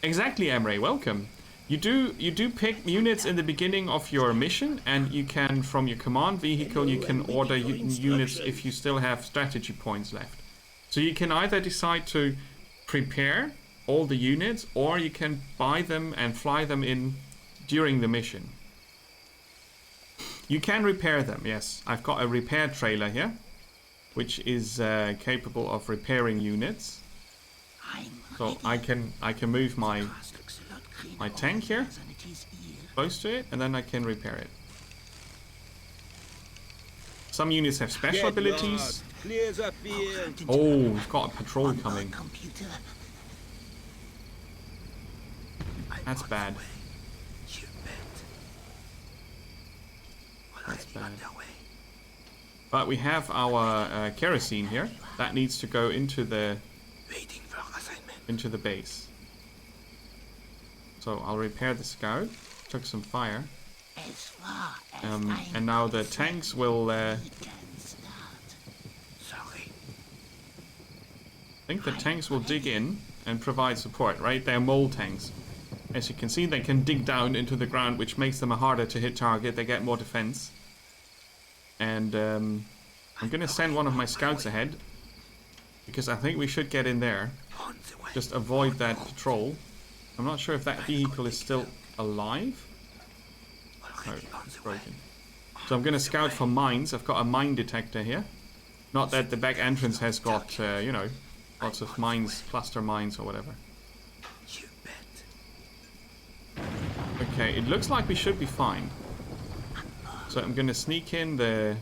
Exactly, Emre, welcome. You do pick units in the beginning of your mission, and you can, from your command vehicle, you can order units if you still have strategy points left. So you can either decide to prepare all the units, or you can buy them and fly them in during the mission. You can repair them, yes. I've got a repair trailer here, which is capable of repairing units. So I can move my tank here, close to it, and then I can repair it. Some units have special abilities. Oh, we've got a patrol coming. That's bad. That's bad. But we have our kerosene here. That needs to go into the base. So I'll repair the scout. Took some fire. And now the tanks will... I think the tanks will dig in and provide support, right? They're mole tanks. As you can see, they can dig down into the ground, which makes them a harder to hit target. They get more defense. And I'm going to send one of my scouts ahead, because I think we should get in there. Just avoid that patrol. I'm not sure if that vehicle is still alive. No, it's broken. So I'm going to scout for mines. I've got a mine detector here. Not that the back entrance has got, you know, lots of mines, cluster mines or whatever. Okay, it looks like we should be fine. So I'm going to sneak in the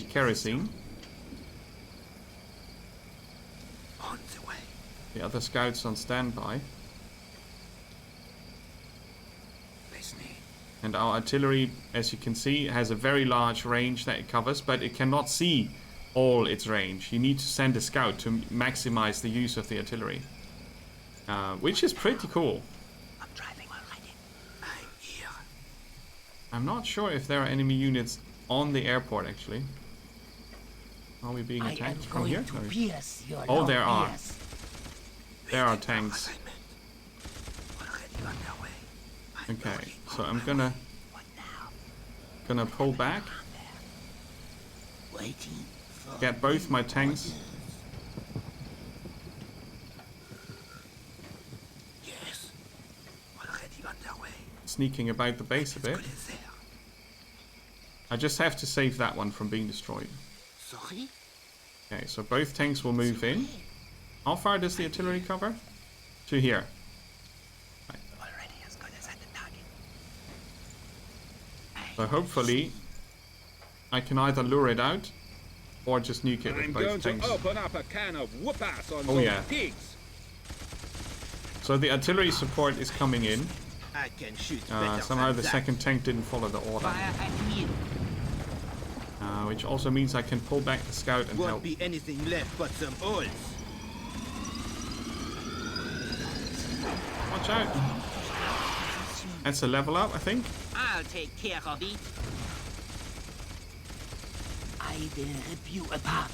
kerosene. The other scouts on standby. And our artillery, as you can see, has a very large range that it covers, but it cannot see all its range. You need to send a scout to maximize the use of the artillery. Which is pretty cool. I'm driving already. I'm here. I'm not sure if there are enemy units on the airport, actually. Are we being attacked from here? Oh, there are. There are tanks. Okay, so I'm gonna pull back. Get both my tanks. Sneaking about the base a bit. I just have to save that one from being destroyed. Okay, so both tanks will move in. How far does the artillery cover? To here. So hopefully I can either lure it out or just nuke it with I'm both going tanks. to open up a can of whoop-ass on Oh, those yeah. pigs. So the artillery support is coming in. I can shoot better Somehow than the that. second tank didn't follow the order. Fire at will. Which also means I can pull back the scout and Won't help. be anything left but some holes. Watch out. That's a level up, I think. I'll take care of it. I will rip you apart.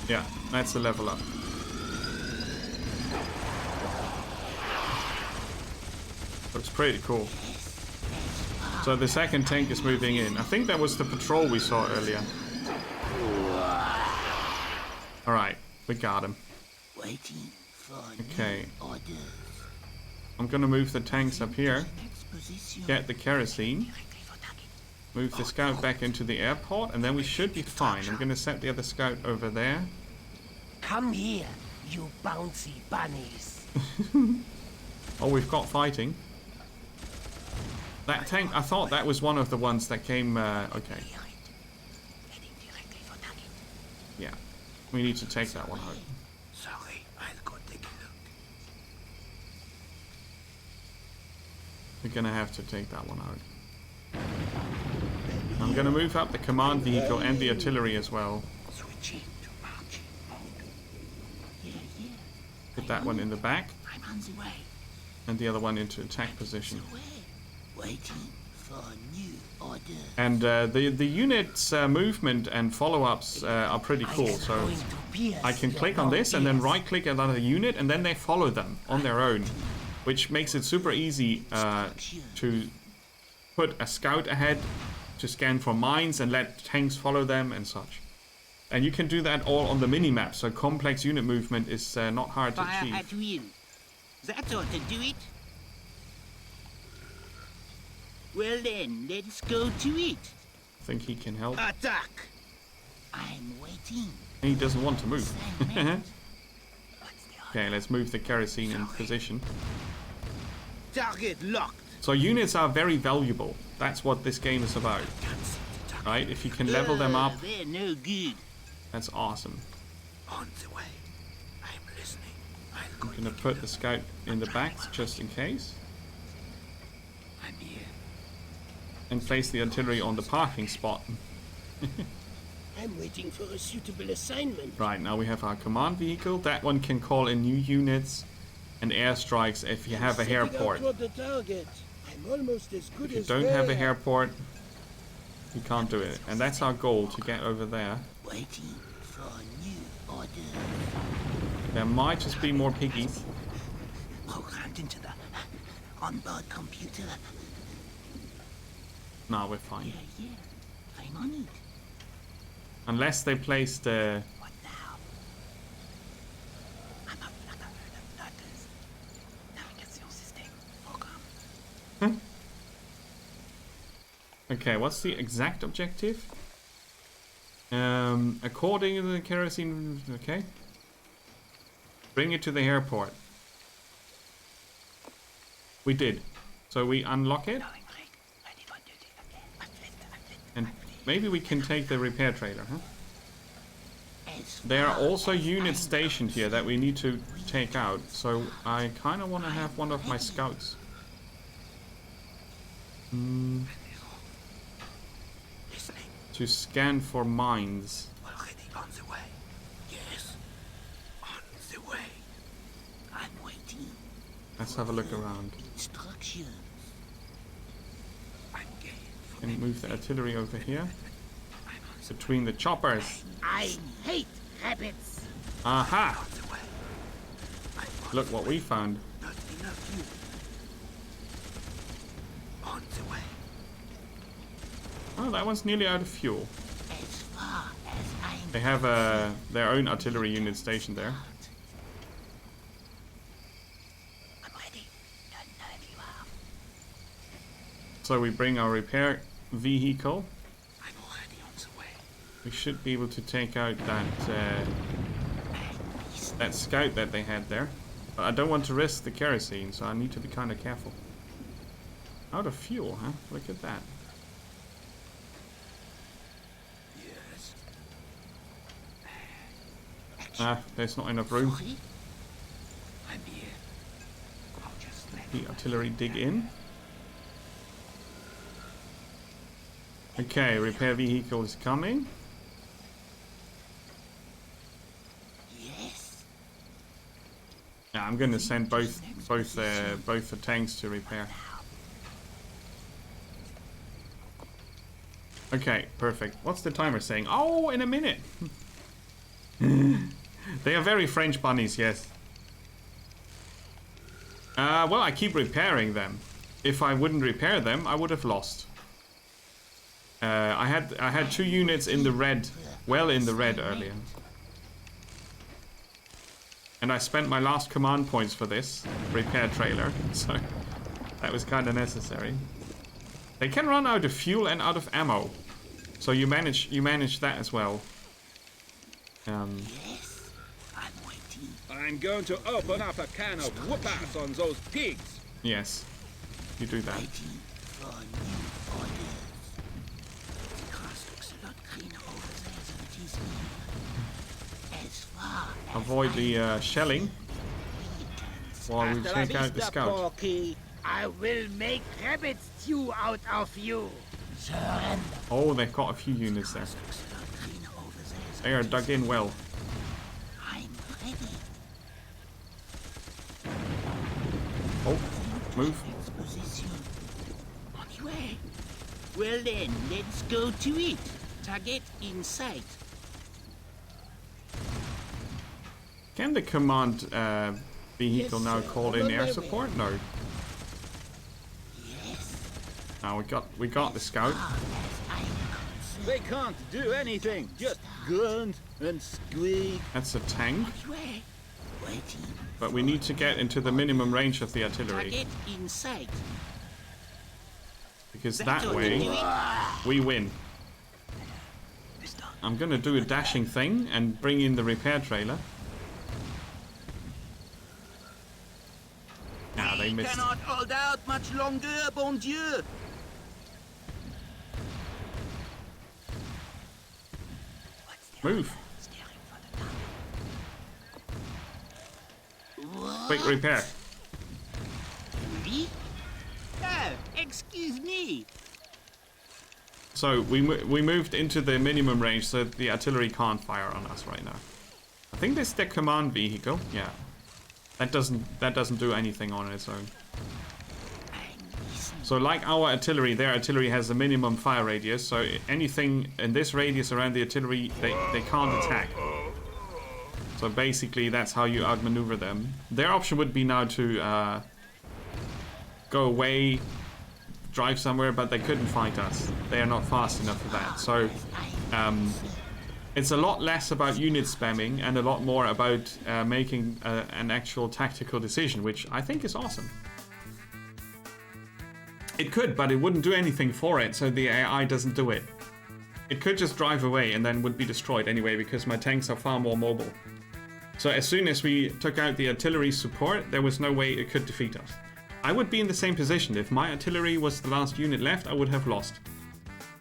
Yeah, that's a level up. Looks pretty cool. So the second tank is moving in. I think that was the patrol we saw earlier. Alright, we got him. Waiting for Okay. new orders. I'm gonna move the tanks up here. Next position. Get the kerosene. Move the scout back into the airport, and then we should be fine. I'm gonna set the other scout over there. Come here, you bouncy bunnies. Oh, we've got fighting. That tank, I thought that was one of the ones that came, okay. Heading directly for target. Yeah, we need to take that one out. Sorry, I'll go take a look. We're gonna have to take that one out. I'm gonna move up the command vehicle and the artillery as well. Switching to marching mode. Yeah. Put that one in the back, I'm on the way. and the other one into attack position. Waiting for new orders. And the unit's movement and follow-ups are pretty cool. So I can click on this and then right-click another unit, and then they follow them on their own, which makes it super easy to put a scout ahead to scan for mines and let tanks follow them and such. And you can do that all on the mini-map, so complex unit movement is not hard to Fire achieve. at will. That ought to do it. Well then, let's go to it. I think he can help. Attack! I'm waiting. He doesn't want to move. Okay, let's move the kerosene in position. Target locked. So units are very valuable. That's what this game is about. Right? If you can level them up, They're no good. that's awesome. On the way. I'm listening. I'm gonna put the scout in the back just in case. I'm here. And place the artillery on the parking spot. I'm waiting for a suitable assignment. Right, now we have our command vehicle. That one can call in new units and airstrikes if you have a Setting out airport. toward the target. I'm almost as good If you as don't have a there. airport, you can't do it. And that's our goal, to get over there. Waiting for new orders. There might just be more piggies. Programmed into the onboard computer. No, we're fine. Yeah. I'm on it. Unless they place the... What now? I'm a flutter of daughters. Navigation system. Program. Okay, what's the exact objective? According to the kerosene... Okay. Bring it to the airport. We did. So we unlock it. Ready for duty. I'm And maybe we can take the repair trailer, huh? As There are far also as units I'm stationed here that we need to take out. So I kind of want to have one of my scouts. listening. To scan for mines. Already on the way. Yes. On the way. I'm waiting. Let's have a look around. Instructions. I'm game for Can move the artillery over here. Between the choppers. I hate rabbits. Aha! the way. Look what we found. Not enough fuel. On the way. Oh, that one's nearly out of fuel. As far as I'm They have their own artillery unit stationed there. I'm ready. Don't know if you are. So we bring our repair vehicle. I'm already on the way. We should be able to take out that scout that they had there. But I don't want to risk the kerosene, so I need to be kind of careful. Out of fuel, huh? Look at that. Yes. Ah, there's not enough room. Sorry? I'm here. I'll just let The artillery dig in. Okay, repair vehicle is coming. Yes. Yeah, I'm gonna send both the tanks to repair. Okay, perfect. What's the timer saying? Oh, in a minute. They are very French bunnies, yes. Well, I keep repairing them. If I wouldn't repair them, I would have lost. I had 2 units in the red, well in the red earlier. And I spent my last command points for this repair trailer, so that was kind of necessary. They can run out of fuel and out of ammo, so you manage that as well. Yes. I'm waiting. I'm going to open up a can of whoop-ass on those pigs. Yes, you do that. Waiting for new orders. The grass looks a lot greener over there than it is here. As far as Avoid the shelling while we Hasta la take out the vista, scout. Porky. I will make rabbit stew out of you. surrender. Oh, they've got a few units there. Looks a lot greener over there They than are it dug is in here. well. I'm ready. Oh, move. Position. On the way. Well then, let's go to it. Target in sight. Can the command vehicle Yes, now sir. call I'm in on air my way. support? No. Yes. Now we got the scout. Far as I'm concerned. They can't do anything. Just grunt and squeak. That's a tank, On the way. Waiting. but we need to get into the minimum range of the artillery Target in sight. because That's that all way they do it. we win. Stop. I'm gonna do a dashing thing and bring in the repair trailer. Nah, they missed. Cannot hold out much longer, bon Dieu. Move. Steering for the target. What? Quick repair. Me? Oh, excuse me. So we moved into the minimum range, so the artillery can't fire on us right now. I think this is the command vehicle. Yeah, that doesn't do anything on its own. I'm listening. So like our artillery, their artillery has a minimum fire radius. So anything in this radius around the artillery, they can't attack. So basically, that's how you outmaneuver them. Their option would be now to go away, drive somewhere, but they couldn't fight us. They are not fast enough for that. So it's a lot less about unit spamming and a lot more about making an actual tactical decision, which I think is awesome. It could, but it wouldn't do anything for it, so the AI doesn't do it. It could just drive away and then would be destroyed anyway, because my tanks are far more mobile. So as soon as we took out the artillery support, there was no way it could defeat us. I would be in the same position. If my artillery was the last unit left, I would have lost.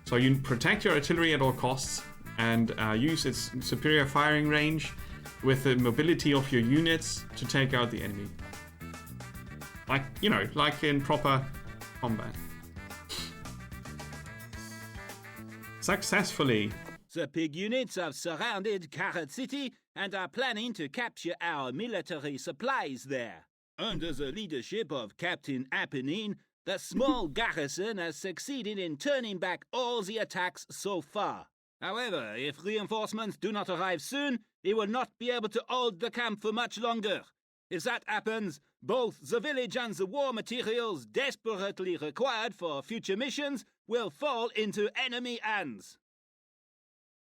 So you protect your artillery at all costs and use its superior firing range with the mobility of your units to take out the enemy. Like, you know, like in proper combat. Successfully. The pig units have surrounded Carrot City and are planning to capture our military supplies there. Under the leadership of Captain Apennine, the small garrison has succeeded in turning back all the attacks so far. However, if reinforcements do not arrive soon, they will not be able to hold the camp for much longer. If that happens, both the village and the war materials desperately required for future missions will fall into enemy hands.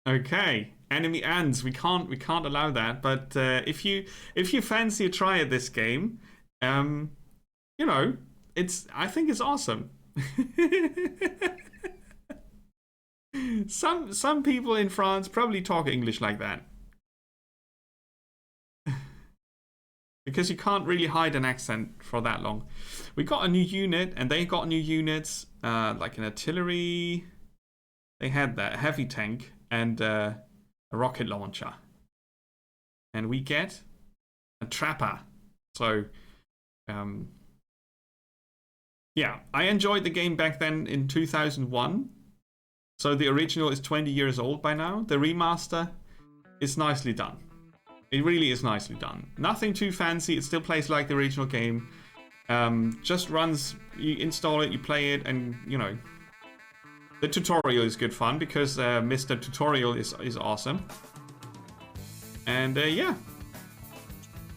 Okay, enemy hands. We can't allow that. But if you fancy a try at this game, you know, I think it's awesome. Some people in France probably talk English like that. because you can't really hide an accent for that long. We got a new unit, and they got new units, like an artillery. They had that heavy tank and a rocket launcher. And we get a trapper. So, yeah, I enjoyed the game back then in 2001. So the original is 20 years old by now. The remaster is nicely done. It really is nicely done. Nothing too fancy. It still plays like the original game. Just runs, you install it, you play it, and, you know, the tutorial is good fun because Mr. Tutorial is awesome. And yeah,